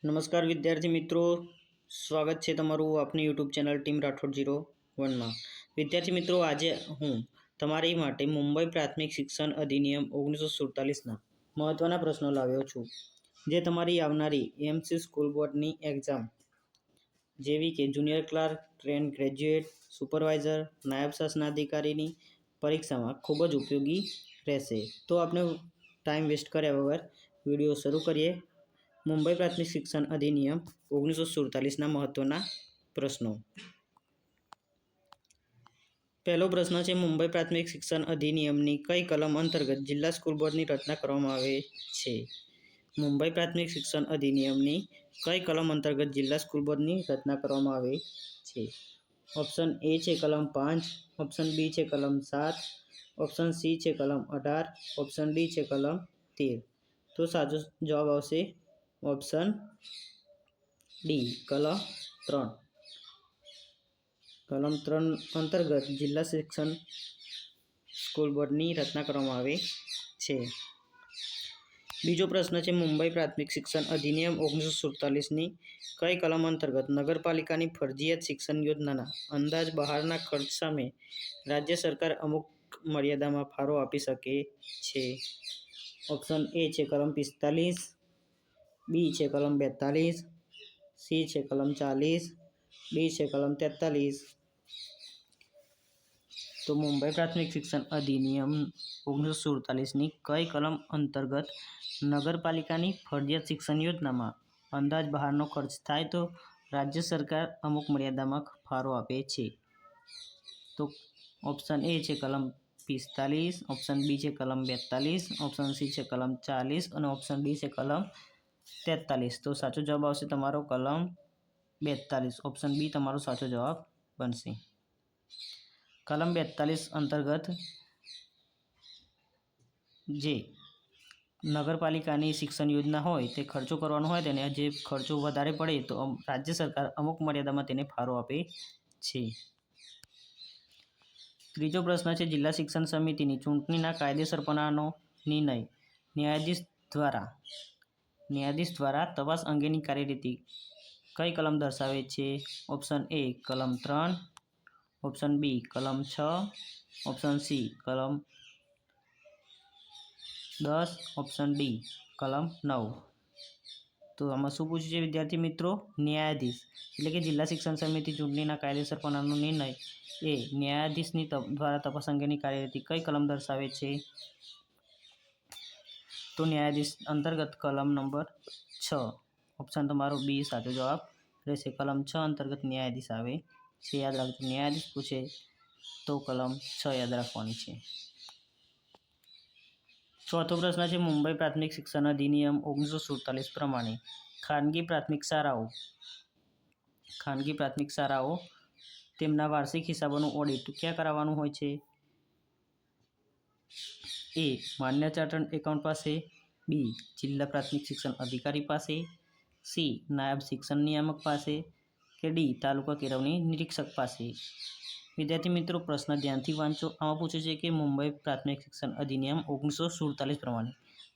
નમસ્કાર વિદ્યાર્થી મિત્રો, સ્વાગત છે તમારું આપની યુટ્યુબ ચેનલ ટીમ રાઠોડ 01માં। વિદ્યાર્થી મિત્રો, આજે હું તમારી માટે મુંબઈ પ્રાથમિક શિક્ષણ અધિનિયમ 1947ના મહત્ત્વના પ્રશ્નો લાવ્યો છું, જે તમારી આવનારી એમસી સ્કૂલ બોર્ડની એક્ઝામ જેવી કે junior clerk, trend graduate, supervisor, નાયબ શાસનાધિકારીની પરીક્ષામાં ખૂબ જ ઉપયોગી રહેશે। તો આપણે ટાઈમ વેસ્ટ કર્યા વગર વિડીયો શરૂ કરીએ। મુંબઈ પ્રાથમિક શિક્ષણ અધિનિયમ 1947ના મહત્વના પ્રશ્નો। પહેલો પ્રશ્ન છે, મુંબઈ પ્રાથમિક શિક્ષણ અધિનિયમની કઈ કલમ અંતર્ગત જિલ્લા સ્કૂલ બોર્ડની રચના કરવામાં આવે છે? મુંબઈ પ્રાથમિક શિક્ષણ અધિનિયમની કઈ કલમ અંતર્ગત જિલ્લા સ્કૂલ બોર્ડની રચના કરવામાં આવે છે? ઓપ્શન એ છે કલમ 5, ઓપ્શન બી છે કલમ 7, ઓપ્શન સી છે કલમ 18, ઓપ્શન ડી છે કલમ 13। તો સાચો જવાબ આવશે ઓપ્શન ડી કલમ 3। કલમ 3 અંતર્ગત જિલ્લા શિક્ષણ સ્કૂલ બોર્ડની રચના કરવામાં આવે છે। બીજો પ્રશ્ન છે, મુંબઈ પ્રાથમિક શિક્ષણ અધિનિયમ 1947ની કઈ કલમ અંતર્ગત નગરપાલિકાની ફરજિયાત શિક્ષણ યોજનાના અંદાજ બહારના ખર્ચ સામે રાજ્ય સરકાર અમુક મર્યાદામાં ફાળો આપી શકે છે? ઓપ્શન એ છે કલમ 45, બી છે કલમ 42, સી છે કલમ 40, ડી છે કલમ 43। તો મુંબઈ પ્રાથમિક શિક્ષણ અધિનિયમ 1947ની કઈ કલમ અંતર્ગત નગરપાલિકાની ફરજિયાત શિક્ષણ યોજનામાં અંદાજ બહારનો ખર્ચ થાય તો રાજ્ય સરકાર અમુક મર્યાદામાં ફાળો આપે છે? તો ઓપ્શન એ છે કલમ 45, ઓપ્શન બી છે કલમ 42, ઓપ્શન સી છે કલમ 40 અને ઓપ્શન ડી છે કલમ 43। તો સાચો જવાબ આવશે તમારો કલમ 42। ઓપ્શન બી તમારો સાચો જવાબ બનશે। કલમ 42 અંતર્ગત જે નગરપાલિકાની શિક્ષણ યોજના હોય તે ખર્ચો કરવાનો હોય તેને જે ખર્ચો વધારે પડે તો રાજ્ય સરકાર અમુક મર્યાદામાં તેને ફાળો આપે છે। ત્રીજો પ્રશ્ન છે, જિલ્લા શિક્ષણ સમિતિની ચૂંટણીના કાયદેસરપણાનો નિર્ણય ન્યાયાધીશ દ્વારા તપાસ અંગેની કાર્યરીતિ કઈ કલમ દર્શાવે છે? ઓપ્શન એ કલમ 3, ઓપ્શન બી કલમ 6, ઓપ્શન સી કલમ 10, ઓપ્શન ડી કલમ 9। તો આમાં શું પૂછ્યું છે વિદ્યાર્થી મિત્રો? ન્યાયાધીશ એટલે કે જિલ્લા શિક્ષણ સમિતિ ચૂંટણીના કાયદેસરપણાનો નિર્ણય એ ન્યાયાધીશની દ્વારા તપાસ અંગેની કાર્યરીતિ કઈ કલમ દર્શાવે છે? તો ન્યાયાધીશ અંતર્ગત કલમ નંબર 6। ઓપ્શન તમારો બી સાચો જવાબ રહેશે। કલમ 6 અંતર્ગત ન્યાયાધીશ આવે છે, યાદ રાખજો। ન્યાયાધીશ પૂછે તો કલમ 6 યાદ રાખવાની છે। ચોથો પ્રશ્ન છે, મુંબઈ પ્રાથમિક શિક્ષણ અધિનિયમ 1947 પ્રમાણે ખાનગી પ્રાથમિક શાળાઓ તેમના વાર્ષિક હિસાબોનું ઓડિટ ક્યાં કરાવવાનું હોય છે? એ માન્ય ચાર્ટર્ડ એકાઉન્ટ પાસે, બી જિલ્લા પ્રાથમિક શિક્ષણ અધિકારી પાસે, સી નાયબ શિક્ષણ નિયામક પાસે કે ડી તાલુકા કેળવણી નિરીક્ષક પાસે? વિદ્યાર્થી મિત્રો, પ્રશ્ન ધ્યાનથી વાંચો। આમાં પૂછે છે કે મુંબઈ પ્રાથમિક શિક્ષણ અધિનિયમ 1947 પ્રમાણે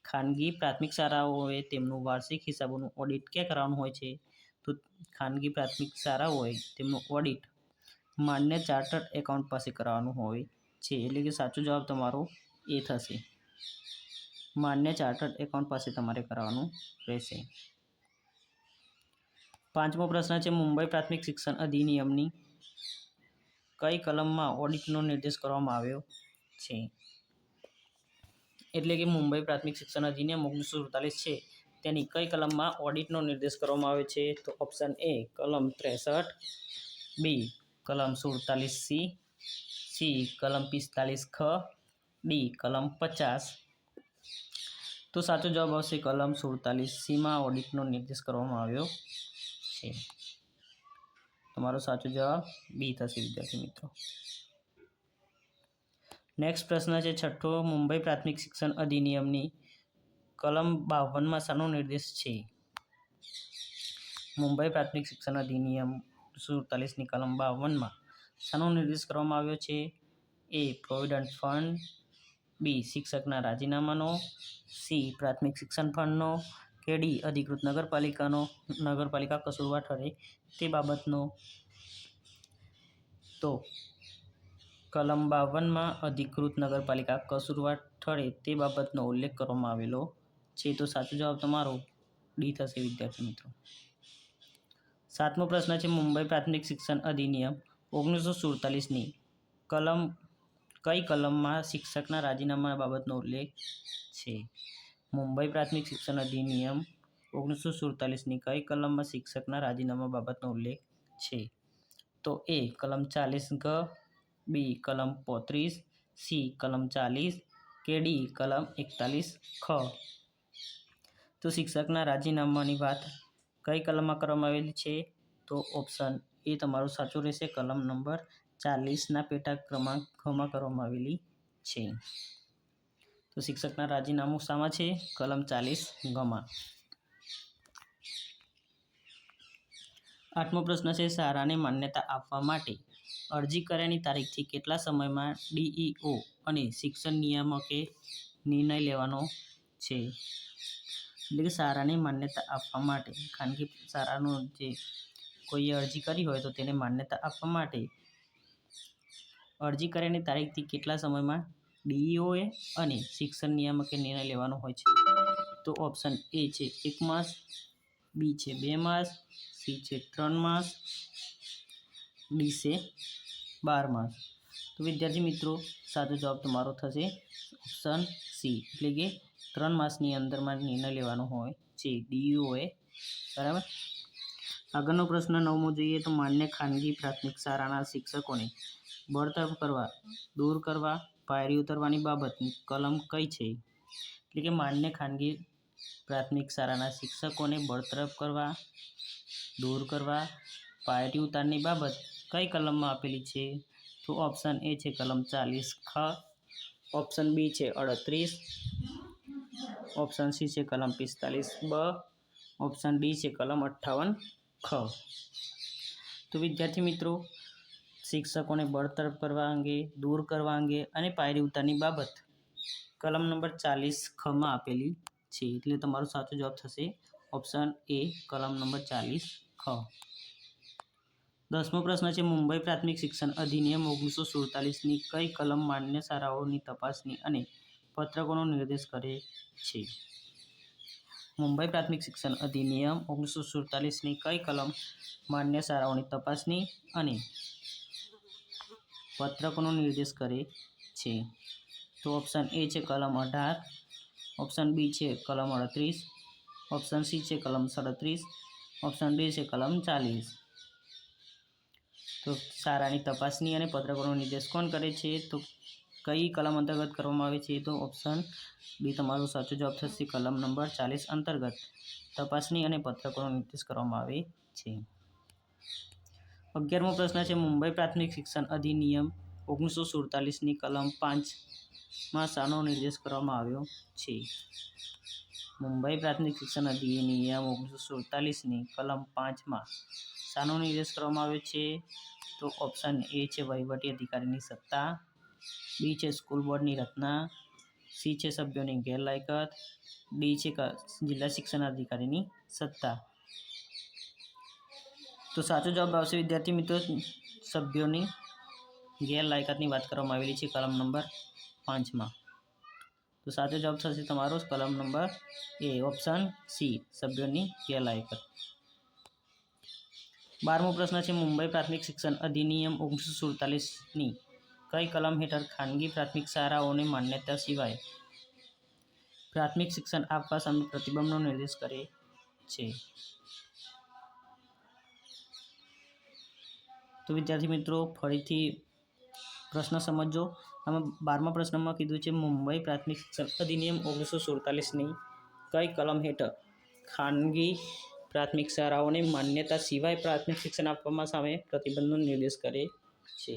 ખાનગી પ્રાથમિક શાળાઓએ તેમનું વાર્ષિક હિસાબોનું ઓડિટ ક્યાં કરાવવાનું હોય છે? તો ખાનગી પ્રાથમિક શાળાઓએ તેમનું ઓડિટ માન્ય ચાર્ટર્ડ એકાઉન્ટ પાસે કરાવવાનું હોય છે, એટલે કે સાચો જવાબ તમારો એ થશે। માન્ય ચાર્ટર્ડ એકાઉન્ટ પાસે તમારે કરાવવાનું રહેશે। પાંચમો પ્રશ્ન છે, મુંબઈ પ્રાથમિક શિક્ષણ અધિનિયમની કઈ કલમમાં ઓડિટનો નિર્દેશ કરવામાં આવ્યો છે? એટલે કે મુંબઈ પ્રાથમિક શિક્ષણ અધિનિયમ 1947 છે તેની કઈ કલમમાં ઓડિટનો નિર્દેશ કરવામાં આવે છે? તો ઓપ્શન એ કલમ 63, બી કલમ 47C, સી કલમ 45 ખ, ડી કલમ 50। તો સાચો જવાબ આવશે કલમ 47Cમાં ઓડિટનો નિર્દેશ કરવામાં આવ્યો છે। તમારો સાચો જવાબ બી થશે વિદ્યાર્થી મિત્રો। નેક્સ્ટ પ્રશ્ન છે છઠ્ઠો, મુંબઈ પ્રાથમિક શિક્ષણ અધિનિયમની કલમ 52માં શાનો નિર્દેશ છે? મુંબઈ પ્રાથમિક શિક્ષણ અધિનિયમ 1947ની કલમ 52માં શાનો નિર્દેશ કરવામાં આવ્યો છે? એ પ્રોવિડન્ટ ફંડ, બી શિક્ષકના રાજીનામાનો, સી પ્રાથમિક શિક્ષણ ફંડનો, કે ડી અધિકૃત નગરપાલિકા કસૂરવાર ઠરે તે બાબતનો? તો કલમ 52માં અધિકૃત નગરપાલિકા કસૂરવાર ઠરે તે બાબતનો ઉલ્લેખ કરવામાં આવેલો છે. તો સાચો જવાબ તમારો ડી થશે વિદ્યાર્થી મિત્રો. 7મો પ્રશ્ન છે મુંબઈ પ્રાથમિક શિક્ષણ અધિનિયમ 1947ની કઈ કલમમાં શિક્ષકના રાજીનામા બાબતનો ઉલ્લેખ છે? મુંબઈ પ્રાથમિક શિક્ષણ અધિનિયમ 1947ની કઈ કલમમાં શિક્ષકના રાજીનામા બાબતનો ઉલ્લેખ છે? તો એ કલમ 40 ગ, બી કલમ 35, સી કલમ 40 કે ડી કલમ 41 ખ. તો શિક્ષકના રાજીનામાની વાત કઈ કલમમાં કરવામાં આવેલી છે? તો ઓપ્શન એ તમારું સાચું રહેશે. કલમ નંબર 40ના પેટા ક્રમાંક ખમાં કરવામાં આવેલી છે. તો શિક્ષકના રાજીનામું શામાં છે? કલમ 40 ગમાં. 8મો પ્રશ્ન છે શાળાને માન્યતા આપવા માટે અરજી કર્યાની તારીખથી કેટલા સમયમાં ડીઈઓ અને શિક્ષણ નિયામકે નિર્ણય લેવાનો છે? એટલે કે શાળાને માન્યતા આપવા માટે ખાનગી શાળાનો જે કોઈએ અરજી કરી હોય તો તેને માન્યતા આપવા માટે અરજી કર્યાની તારીખથી કેટલા સમયમાં ડીઈઓએ અને શિક્ષણ નિયામકે નિર્ણય લેવાનો હોય છે? તો ઓપ્શન એ છે 1 માસ, બી છે 2 માસ, સી છે 3 માસ, ડી છે 12 માસ. તો વિદ્યાર્થી મિત્રો સાચો જવાબ તમારો થશે ઓપ્શન સી, એટલે કે 3 માસની અંદરમાં નિર્ણય લેવાનો હોય છે ડીઈઓએ. બરાબર. આગળનો પ્રશ્ન 9મો જોઈએ તો માન્ય ખાનગી પ્રાથમિક શાળાના શિક્ષકોને બરતરફ કરવા, દૂર કરવા, પાયરી ઉતારવાની બાબતની કલમ કઈ છે? એટલે કે માન્ય ખાનગી પ્રાથમિક શાળાના શિક્ષકોને બરતરફ કરવા, દૂર કરવા, પાયરી ઉતારની બાબત કઈ કલમમાં આપેલી છે? તો ઓપ્શન એ છે કલમ 40 ખ, ઓપ્શન બી છે 38, ઓપ્શન સી છે કલમ 45 બ, ઓપ્શન ડી છે કલમ 58 ખ. તો વિદ્યાર્થી મિત્રો શિક્ષકોને બરતરફ કરવા અંગે, દૂર કરવા અંગે અને પાયરી ઉતારની બાબત કલમ નંબર 40 ખમાં આપેલી છે. એટલે તમારો સાચો જવાબ થશે ઓપ્શન એ કલમ નંબર 40 ખ. 10મો પ્રશ્ન છે મુંબઈ પ્રાથમિક શિક્ષણ અધિનિયમ 1947ની કઈ કલમ માન્ય શાળાઓની તપાસણી અને પત્રકોનો નિર્દેશ કરે છે? મુંબઈ પ્રાથમિક શિક્ષણ અધિનિયમ 1947ની કઈ કલમ માન્ય શાળાઓની તપાસણી અને પત્રકોનો નિર્દેશ કરે છે? તો ઓપ્શન એ છે કલમ 18, ઓપ્શન બી છે કલમ 38, ઓપ્શન સી છે કલમ 37, ઓપ્શન ડી છે કલમ 40. તો શાળાની તપાસણી અને પત્રકોનો નિર્દેશ કોણ કરે છે? તો કઈ કલમ અંતર્ગત કરવામાં આવે છે? તો ઓપ્શન બી તમારો સાચો જવાબ થશે. કલમ નંબર 40 અંતર્ગત તપાસણી અને પત્રકોનો નિર્દેશ કરવામાં આવે છે. 11મો પ્રશ્ન છે મુંબઈ પ્રાથમિક શિક્ષણ અધિનિયમ 1947ની કલમ 5માં શાનો નિર્દેશ કરવામાં આવ્યો છે? મુંબઈ પ્રાથમિક શિક્ષણ અધિનિયમ 1947ની કલમ 5માં શાનો નિર્દેશ કરવામાં આવ્યો છે? તો ઓપ્શન એ છે વહીવટી અધિકારીની સત્તા, બી છે સ્કૂલ બોર્ડની રચના, સી છે સભ્યોની ગેરલાયકાત, ડી છે જિલ્લા શિક્ષણ અધિકારીની સત્તા. તો સાચો જવાબ આવશે વિદ્યાર્થી મિત્રો સભ્યોની ગેરલાયકાતની વાત કરવામાં આવેલી છે કલમ નંબર 5માં. તો સાચો જવાબ થશે તમારો કલમ નંબર એ ઓપ્શન સી સભ્યોની ગેરલાયકાત. 12મો પ્રશ્ન છે મુંબઈ પ્રાથમિક શિક્ષણ અધિનિયમ 1947ની કઈ કલમ હેઠળ ખાનગી પ્રાથમિક શાળાઓને માન્યતા સિવાય પ્રાથમિક શિક્ષણ આપવા સામે પ્રતિબંધનો નિર્દેશ કરે છે? તો વિદ્યાર્થી મિત્રો ફરીથી પ્રશ્ન સમજો. આમાં 12મા પ્રશ્નમાં કીધું છે મુંબઈ પ્રાથમિક શિક્ષણ અધિનિયમ 1947ની કઈ કલમ હેઠળ ખાનગી પ્રાથમિક શાળાઓને માન્યતા સિવાય પ્રાથમિક શિક્ષણ આપવામાં સામે પ્રતિબંધનો નિર્દેશ કરે છે?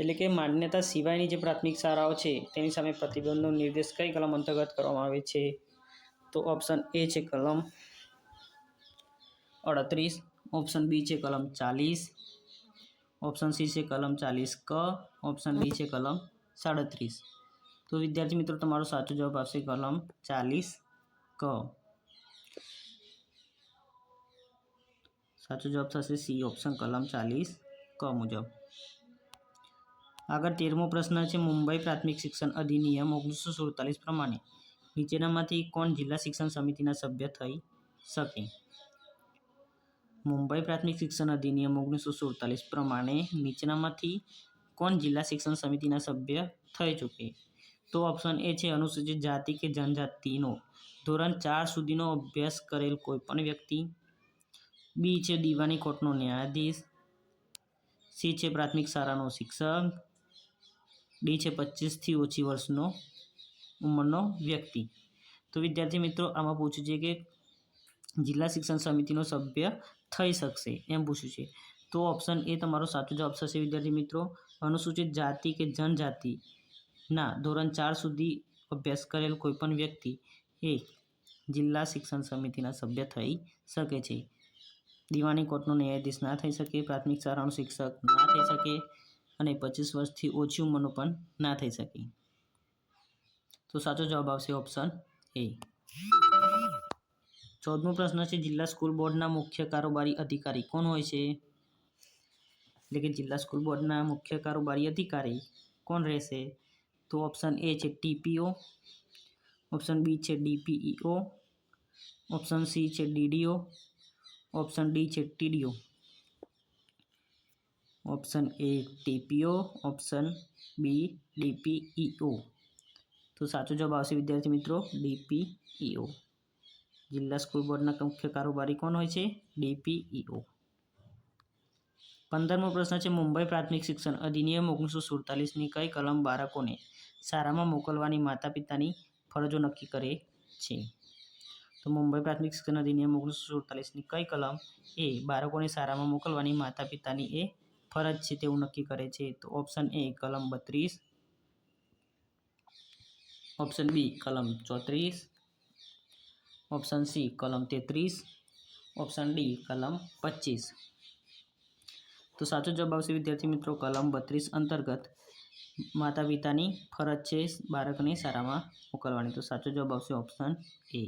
એટલે કે માન્યતા સિવાયની જે પ્રાથમિક શાળાઓ છે તેની સામે પ્રતિબંધનો નિર્દેશ કઈ કલમ અંતર્ગત કરવામાં આવે છે? તો ઓપ્શન એ છે કલમ 38, ઓપ્શન બી છે કલમ 40, ઓપ્શન સી છે કલમ 40 ક, ઓપ્શન ડી છે કલમ 37. તો વિદ્યાર્થી મિત્રો તમારો સાચો જવાબ આવશે કલમ 40 ક. સાચો જવાબ થશે સી ઓપ્શન કલમ 40 ક મુજબ. આગળ 13મો પ્રશ્ન છે મુંબઈ પ્રાથમિક શિક્ષણ અધિનિયમ 1947 પ્રમાણે નીચેનામાંથી કોણ જિલ્લા શિક્ષણ સમિતિના સભ્ય થઈ શકે? મુંબઈ પ્રાથમિક શિક્ષણ અધિનિયમ 1947 પ્રમાણે નીચેનામાંથી કોણ જિલ્લા શિક્ષણ સમિતિના સભ્ય થઈ શકે? તો ઓપ્શન એ છે અનુસૂચિત જાતિ કે જનજાતિનો ધોરણ 4 સુધીનો અભ્યાસ કરેલ કોઈપણ વ્યક્તિ. બી છે દીવાની કોર્ટનો ન્યાયાધીશ. સી છે પ્રાથમિક શાળાનો શિક્ષક. ડી છે 25થી ઓછી વર્ષનો ઉંમરનો વ્યક્તિ. તો વિદ્યાર્થી મિત્રો આમાં પૂછ્યું છે કે જિલ્લા શિક્ષણ સમિતિનો સભ્ય થઈ શકશે એમ પૂછ્યું છે. તો ઓપ્શન એ તમારો સાચો જવાબ થશે વિદ્યાર્થી મિત્રો. અનુસૂચિત જાતિ કે જનજાતિના ધોરણ 4 સુધી અભ્યાસ કરેલ કોઈપણ વ્યક્તિ એ જિલ્લા શિક્ષણ સમિતિના સભ્ય થઈ શકે છે. દીવાની કોર્ટનો ન્યાયાધીશ ના થઈ શકે, પ્રાથમિક શાળાનો શિક્ષક ના થઈ શકે અને 25 વર્ષથી ઓછી ઉંમરનો પણ ના થઈ શકે. તો સાચો જવાબ આવશે ઓપ્શન એ. 14મો પ્રશ્ન છે જિલ્લા સ્કૂલ બોર્ડના મુખ્ય કારોબારી અધિકારી કોણ હોય છે? એટલે કે જિલ્લા સ્કૂલ બોર્ડના મુખ્ય કારોબારી અધિકારી કોણ રહેશે? તો ઓપ્શન એ છે ટીપીઓ. ઓપ્શન બી છે ડીપીઈઓ. ઓપ્શન સી છે ડીડીઓ. ઓપ્શન ડી છે TDO. Option A TPO. Option B DPEO. તો સાચો જવાબ આવશે વિદ્યાર્થી મિત્રો ડીપીઈઓ. જિલ્લા સ્કૂલ બોર્ડના મુખ્ય કારોબારી કોણ હોય છે? ડીપીઈઓ. 15મો પ્રશ્ન છે મુંબઈ પ્રાથમિક શિક્ષણ અધિનિયમ 1947ની કઈ કલમ બાળકોને શાળામાં મોકલવાની માતા પિતાની ફરજો નક્કી કરે છે? તો મુંબઈ પ્રાથમિક શિક્ષણ અધિનિયમ 1947ની કઈ કલમ એ બાળકોને શાળામાં મોકલવાની માતા પિતાની એ ફરજ છે તેવું નક્કી કરે છે? તો ઓપ્શન એ કલમ 32. ઓપ્શન બી કલમ 34. ઓપ્શન સી કલમ 33. ઓપ્શન ડી કલમ 25. તો સાચો જવાબ આવશે વિદ્યાર્થી મિત્રો કલમ 32 અંતર્ગત માતા પિતાની ફરજ છે બાળકને શાળામાં મોકલવાની. તો સાચો જવાબ આવશે ઓપ્શન એ.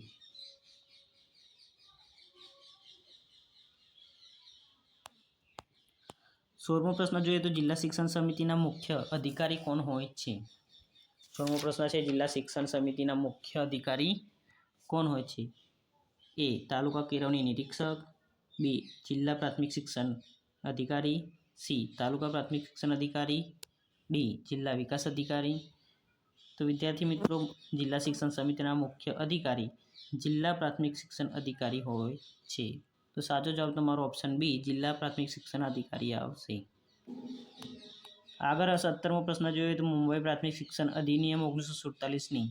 16મો પ્રશ્ન જોઈએ તો જિલ્લા શિક્ષણ સમિતિના મુખ્ય અધિકારી કોણ હોય છે? 16મો પ્રશ્ન છે જિલ્લા શિક્ષણ સમિતિના મુખ્ય અધિકારી કોણ હોય છે? એ તાલુકા કેળવણી નિરીક્ષક. બી જિલ્લા પ્રાથમિક શિક્ષણ અધિકારી. સી તાલુકા પ્રાથમિક શિક્ષણ અધિકારી. ડી જિલ્લા વિકાસ અધિકારી. તો વિદ્યાર્થી મિત્રો જિલ્લા શિક્ષણ સમિતિના મુખ્ય અધિકારી જિલ્લા પ્રાથમિક શિક્ષણ અધિકારી હોય છે. તો સાચો જવાબ તમારો ઓપ્શન બી જિલ્લા પ્રાથમિક શિક્ષણ અધિકારી આવશે. આગળ 17મો પ્રશ્ન જોઈએ તો મુંબઈ પ્રાથમિક શિક્ષણ અધિનિયમ 1947ની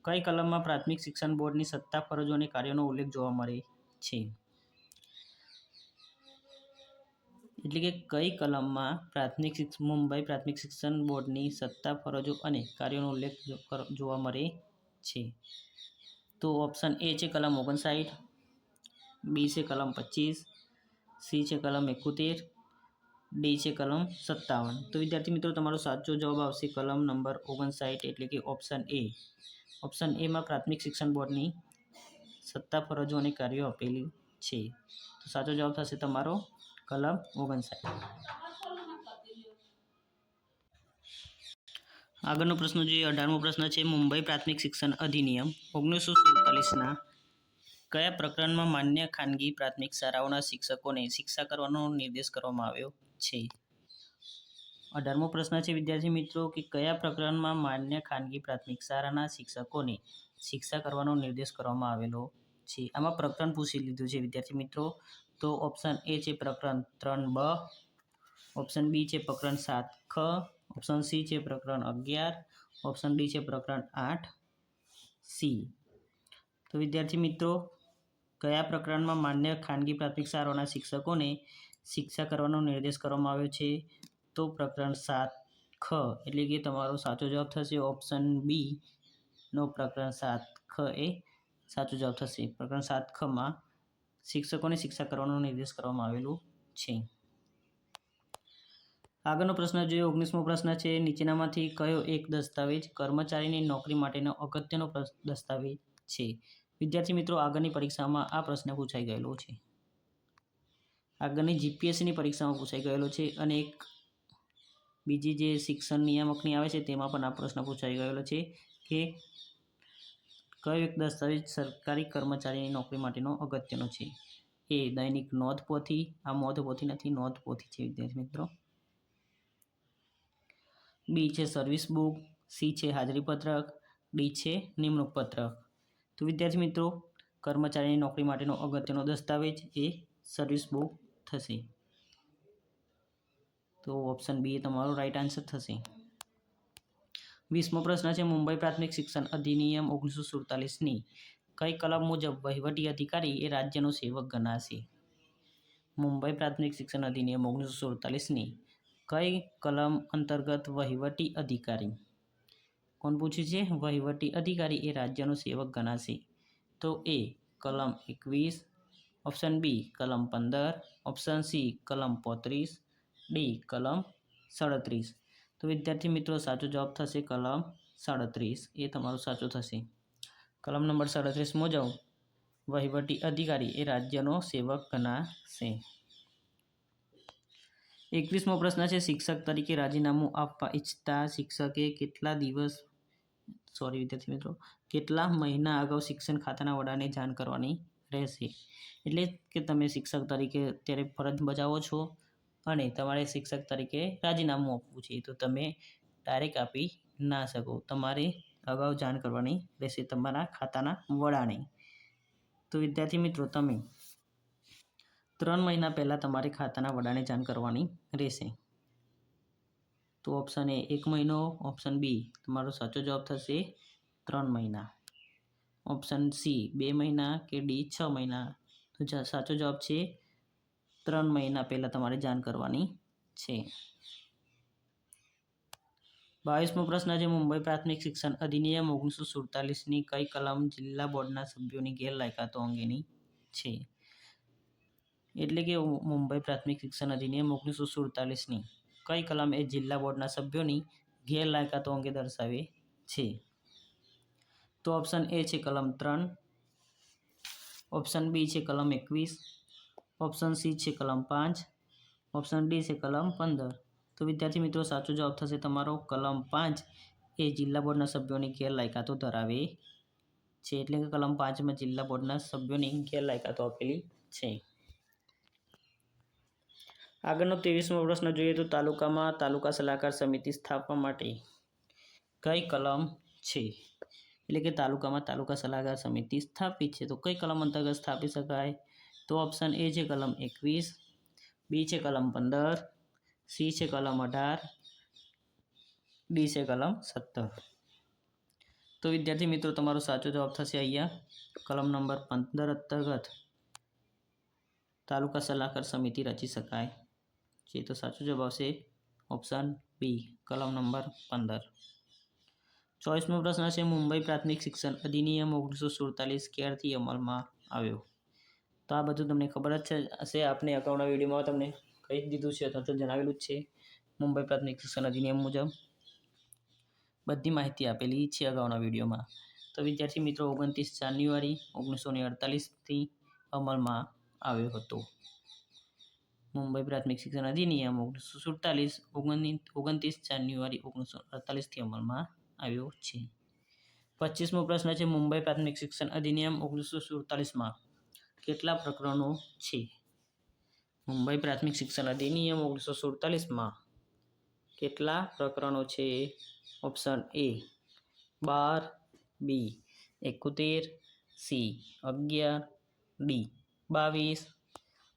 કઈ કલમમાં પ્રાથમિક શિક્ષણ બોર્ડની સત્તા, ફરજો અને કાર્યોનો ઉલ્લેખ જોવા મળે છે? એટલે કે કઈ કલમમાં મુંબઈ પ્રાથમિક શિક્ષણ બોર્ડની સત્તા, ફરજો અને કાર્યોનો ઉલ્લેખ જોવા મળે છે? તો ઓપ્શન એ છે કલમ 59. બી છે કલમ 25. સી છે કલમ 71. ડી છે કલમ 57. તો વિદ્યાર્થી મિત્રો તમારો સાચો જવાબ આવશે કલમ નંબર 59 એટલે કે ઓપ્શન એ. ઓપ્શન એમાં પ્રાથમિક શિક્ષણ બોર્ડની સત્તા, ફરજો અને કાર્યો આપેલી છે. તો સાચો જવાબ થશે તમારો કલમ 59. આગળનો પ્રશ્ન જોઈએ 18મો પ્રશ્ન છે મુંબઈ પ્રાથમિક શિક્ષણ અધિનિયમ 1947ના કયા પ્રકરણમાં માન્ય ખાનગી પ્રાથમિક શાળાઓના શિક્ષકોને શિક્ષા કરવાનો નિર્દેશ કરવામાં આવ્યો છે? 18મો પ્રશ્ન છે વિદ્યાર્થી મિત્રો કે કયા પ્રકરણમાં માન્ય ખાનગી પ્રાથમિક શાળાના શિક્ષકોને શિક્ષા કરવાનો નિર્દેશ કરવામાં આવેલો છે? આમાં પ્રકરણ પૂછી લીધું છે વિદ્યાર્થી મિત્રો. તો ઓપ્શન એ છે પ્રકરણ 3બ. ઓપ્શન બી છે પ્રકરણ 7ખ. ઓપ્શન સી છે પ્રકરણ 11. ઓપ્શન ડી છે પ્રકરણ 8C. તો વિદ્યાર્થી મિત્રો કયા પ્રકરણમાં માન્ય ખાનગી પ્રાથમિક શાળાઓના શિક્ષકોને શિક્ષા કરવાનો નિર્દેશ કરવામાં આવ્યો છે? તો પ્રકરણ 7ખ એટલે કે તમારો સાચો જવાબ થશે ઓપ્શન બી નો પ્રકરણ 7ખ એ સાચો જવાબ થશે. પ્રકરણ 7ખમાં શિક્ષકોને શિક્ષા કરવાનો નિર્દેશ કરવામાં આવેલું છે. આગળનો પ્રશ્ન જોઈએ 19મો પ્રશ્ન છે નીચેનામાંથી કયો એક દસ્તાવેજ કર્મચારીની નોકરી માટેનો અગત્યનો દસ્તાવેજ છે? વિદ્યાર્થી મિત્રો આગળની પરીક્ષામાં આ પ્રશ્ન પૂછાઈ ગયેલો છે. આગળની જીપીએસસીની પરીક્ષામાં પૂછાઈ ગયેલો છે અને એક બીજી જે શિક્ષણ નિયામકની આવે છે તેમાં પણ આ પ્રશ્ન પૂછાઈ ગયેલો છે કે કયો એક દસ્તાવેજ સરકારી કર્મચારીની નોકરી માટેનો અગત્યનો છે? એ દૈનિક નોંધપોથી, આ નોંધપોથી નથી, નોંધપોથી છે વિદ્યાર્થી મિત્રો. બી છે સર્વિસ બુક, સી છે હાજરી પત્રક, ડી છે નિમણૂક પત્રક. તો વિદ્યાર્થી મિત્રો કર્મચારીની નોકરી માટેનો અગત્યનો દસ્તાવેજ એ સર્વિસ બુક થશે. તો ઓપ્શન બી એ તમારો રાઈટ આન્સર થશે. 20મો પ્રશ્ન છે મુંબઈ પ્રાથમિક શિક્ષણ અધિનિયમ 1947ની કઈ કલમ મુજબ વહીવટી અધિકારી એ રાજ્યનો સેવક ગણાશે? મુંબઈ પ્રાથમિક શિક્ષણ અધિનિયમ 1947ની કઈ કલમ અંતર્ગત વહીવટી અધિકારી, કોણ પૂછ્યું છે? વહીવટી અધિકારી એ રાજ્યનો સેવક ગણાશે. તો એ કલમ 21, ઓપ્શન બી કલમ 15, ઓપ્શન સી કલમ 35, ડી કલમ 37. તો વિદ્યાર્થી મિત્રો સાચો જવાબ થશે કલમ 37. એ તમારો સાચો થશે. કલમ નંબર 37 મુજબ વહીવટી અધિકારી એ રાજ્યનો સેવક ગણાશે. 21મો પ્રશ્ન છે શિક્ષક તરીકે રાજીનામું આપવા ઈચ્છતા શિક્ષકે કેટલા મહિના અગાઉ શિક્ષણ ખાતાના વડાને જાણ કરવાની રહેશે? એટલે કે તમે શિક્ષક તરીકે અત્યારે ફરજ બજાવો છો અને તમારે શિક્ષક તરીકે રાજીનામું આપવું છે તો તમે ડાયરેક્ટ આપી ના શકો. તમારે અગાઉ જાણ કરવાની રહેશે તમારા ખાતાના વડાને. તો વિદ્યાર્થી મિત્રો તમે 3 મહિના પહેલાં તમારે ખાતાના વડાને જાણ કરવાની રહેશે. તો ઓપ્શન એ 1 મહિનો, ઓપ્શન બી તમારો સાચો જવાબ થશે 3 મહિના, ઓપ્શન સી 2 મહિના કે ડી 6 મહિના. તો સાચો જવાબ છે 3 મહિના પહેલાં તમારે જાણ કરવાની છે. 22મો પ્રશ્ન છે મુંબઈ પ્રાથમિક શિક્ષણ અધિનિયમ 1947ની કઈ કલમ જિલ્લા બોર્ડના સભ્યોની ગેરલાયકાતો અંગેની છે? એટલે કે મુંબઈ પ્રાથમિક શિક્ષણ અધિનિયમ 1947ની કઈ કલમ એ જિલ્લા બોર્ડના સભ્યોની ગેરલાયકાતો અંગે દર્શાવે છે? તો ઓપ્શન એ છે કલમ 3, ઓપ્શન બી છે કલમ 21, ઓપ્શન સી છે કલમ 5, ઓપ્શન ડી છે કલમ 15. તો વિદ્યાર્થી મિત્રો સાચો જવાબ થશે તમારો કલમ 5 એ જિલ્લા બોર્ડના સભ્યોની ગેરલાયકાતો ધરાવે છે. એટલે કે કલમ 5માં જિલ્લા બોર્ડના સભ્યોની ગેરલાયકાતો આપેલી છે. આગળનો 23મો પ્રશ્ન જોઈએ તો તાલુકામાં તાલુકા સલાહકાર સમિતિ સ્થાપવા માટે કઈ કલમ છે? એટલે કે તાલુકામાં તાલુકા સલાહકાર સમિતિ સ્થાપિત છે તો કઈ કલમ અંતર્ગત સ્થાપી શકાય? તો ઓપ્શન એ છે કલમ 21, બી છે કલમ 15, સી છે કલમ 18, ડી છે કલમ 17. તો વિદ્યાર્થી મિત્રો તમારો સાચો જવાબ થશે અહીંયા કલમ નંબર 15 અંતર્ગત તાલુકા સલાહકાર સમિતિ રચી શકાય છે. તો સાચો જવાબ આવશે ઓપ્શન બી કલમ નંબર 15. 24મો પ્રશ્ન છે મુંબઈ પ્રાથમિક શિક્ષણ અધિનિયમ 1947 ક્યારથી અમલમાં આવ્યો? તો આ બધું તમને ખબર જ હશે, આપણે અગાઉના વિડીયોમાં તમને કહી દીધું છે અથવા તો જણાવેલું જ છે. મુંબઈ પ્રાથમિક શિક્ષણ અધિનિયમ મુજબ બધી માહિતી આપેલી છે અગાઉના વિડીયોમાં. તો વિદ્યાર્થી મિત્રો 29 જાન્યુઆરી 1948થી અમલમાં આવ્યો હતો. મુંબઈ પ્રાથમિક શિક્ષણ અધિનિયમ 1947 29 જાન્યુઆરી 1948થી અમલમાં આવ્યો છે. 25મો પ્રશ્ન છે મુંબઈ પ્રાથમિક શિક્ષણ અધિનિયમ 1947માં કેટલા પ્રકરણો છે? મુંબઈ પ્રાથમિક શિક્ષણ અધિનિયમ 1947માં કેટલા પ્રકરણો છે? Option A 12, B 71, C 11, D 22.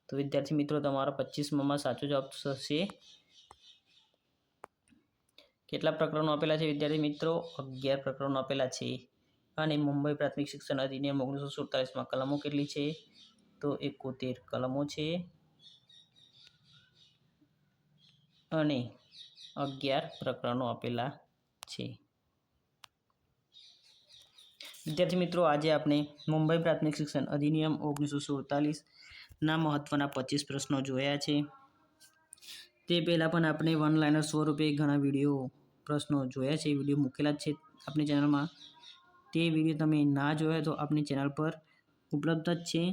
તો વિદ્યાર્થી મિત્રો તમારો 25માં સાચો જવાબ થશે કેટલા પ્રકરણો આપેલા છે વિદ્યાર્થી મિત્રો? 11 પ્રકરણો આપેલા છે. અને મુંબઈ પ્રાથમિક શિક્ષણ અધિનિયમ 1947માં કલમો કેટલી છે? તો 71 કલમો છે અને 11 પ્રકરણો આપેલા છે. વિદ્યાર્થી મિત્રો આજે આપણે મુંબઈ પ્રાથમિક શિક્ષણ અધિનિયમ 1947ના મહત્વના 25 પ્રશ્નો જોયા છે. તે પહેલાં પણ આપણે વન લાઇનર સ્વરૂપે ઘણા વિડીયો પ્રશ્નો જોયા છે, વિડીયો મૂકેલા જ છે આપણી ચેનલમાં. તે વિડીયો તમે ના જોયા તો આપણી ચેનલ પર ઉપલબ્ધ જ છે.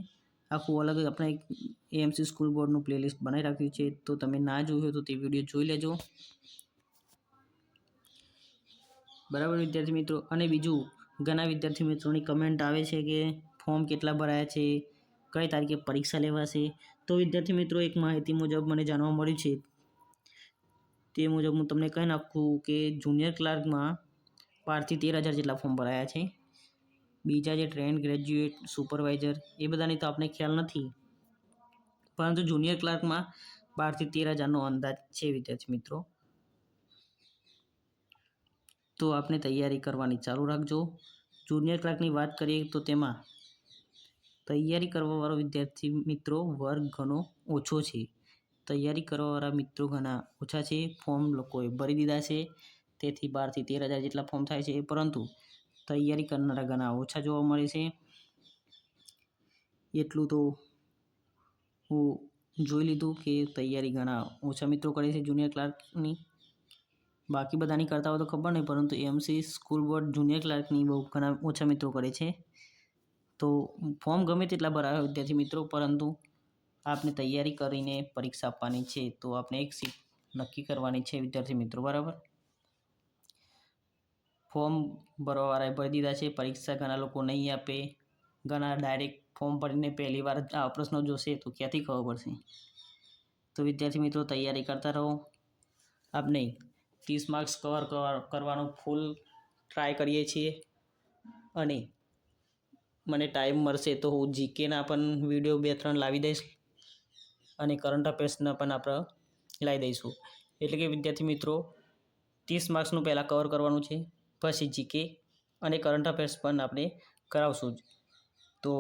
આખું અલગ આપણે એએમસી સ્કૂલ બોર્ડનું પ્લેલિસ્ટ બનાવી રાખ્યું છે, તો તમે ના જોયું હોય તો તે વિડીયો જોઈ લેજો. બરાબર વિદ્યાર્થી મિત્રો. અને બીજું, ઘણા વિદ્યાર્થી મિત્રોની કમેન્ટ આવે છે કે ફોર્મ કેટલા ભરાયા છે, કઈ તારીખે પરીક્ષા લેવાશે. તો વિદ્યાર્થી મિત્રો, એક માહિતી મુજબ મને જાણવા મળ્યું છે, તે મુજબ હું તમને કહી નાખું કે જુનિયર ક્લાર્કમાં 12 થી 13,000 જેટલા ફોર્મ ભરાયા છે. બીજા જે ટ્રેન્ડ, ગ્રેજ્યુએટ, સુપરવાઇઝર એ બધાની તો આપણે ખ્યાલ નથી, પરંતુ જુનિયર ક્લાર્કમાં 12 થી 13,000નો અંદાજ છે વિદ્યાર્થી મિત્રો. તો આપણે તૈયારી કરવાની ચાલુ રાખજો. જુનિયર ક્લાર્કની વાત કરીએ તો તેમાં તૈયારી કરવાવાળો વિદ્યાર્થી મિત્રો વર્ગ ઘણો ઓછો છે. તૈયારી કરવાવાળા મિત્રો ઘણા ઓછા છે. ફોર્મ લોકોએ ભરી દીધા છે, તેથી 12 થી 13,000 જેટલા ફોર્મ થાય છે, પરંતુ તૈયારી કરનારા ઘણા ઓછા જોવા મળે છે. એટલું તો હું જોઈ લીધું કે તૈયારી ઘણા ઓછા મિત્રો કરે છે જુનિયર ક્લાર્કની. બાકી બધાની કરતા હોય તો ખબર નહીં, પરંતુ એએમસી સ્કૂલ બોર્ડ જુનિયર ક્લાર્કની બહુ ઘણા ઓછા મિત્રો કરે છે. તો ફોર્મ ગમે તેટલા ભરાયા વિદ્યાર્થી મિત્રો, પરંતુ આપણે તૈયારી કરીને પરીક્ષા આપવાની છે, તો આપણે એક સીટ નક્કી કરવાની છે વિદ્યાર્થી મિત્રો. બરાબર, ફોર્મ ભરવાવાળાએ ભરી દીધા છે. પરીક્ષા ઘણા લોકો નહીં આપે, ઘણા ડાયરેક્ટ ફોર્મ ભરીને પહેલી વાર આ પ્રશ્નો જોશે તો ક્યાંથી ખબર પડશે. તો વિદ્યાર્થી મિત્રો, તૈયારી કરતા રહો. આપણે 30 માર્ક્સ કવર કરવાનો ફૂલ ટ્રાય કરીએ છીએ, અને મને ટાઈમ મળશે તો હું જીકેના પણ વિડીયો 2-3 લાવી દઈશ, અને કરંટ અફેર્સના પણ આપણે લાવી દઈશું. એટલે કે વિદ્યાર્થી મિત્રો, 30 માર્ક્સનું પહેલાં કવર કરવાનું છે, પછી જીકે અને કરંટ અફેર્સ પણ આપણે કરાવશું જ. તો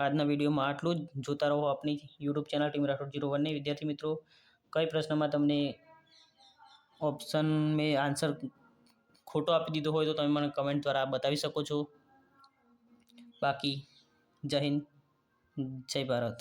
આજના વિડીયોમાં આટલું જ. જોતા રહો આપણી યુટ્યુબ ચેનલ ટીમ રાઠોડ 01 ને. વિદ્યાર્થી મિત્રો, કઈ પ્રશ્નમાં તમને ઓપ્શન મેં આન્સર ખોટો આપી દીધો હોય તો તમે મને કમેન્ટ દ્વારા બતાવી શકો છો. બાકી જય હિન્દ, જય ભારત.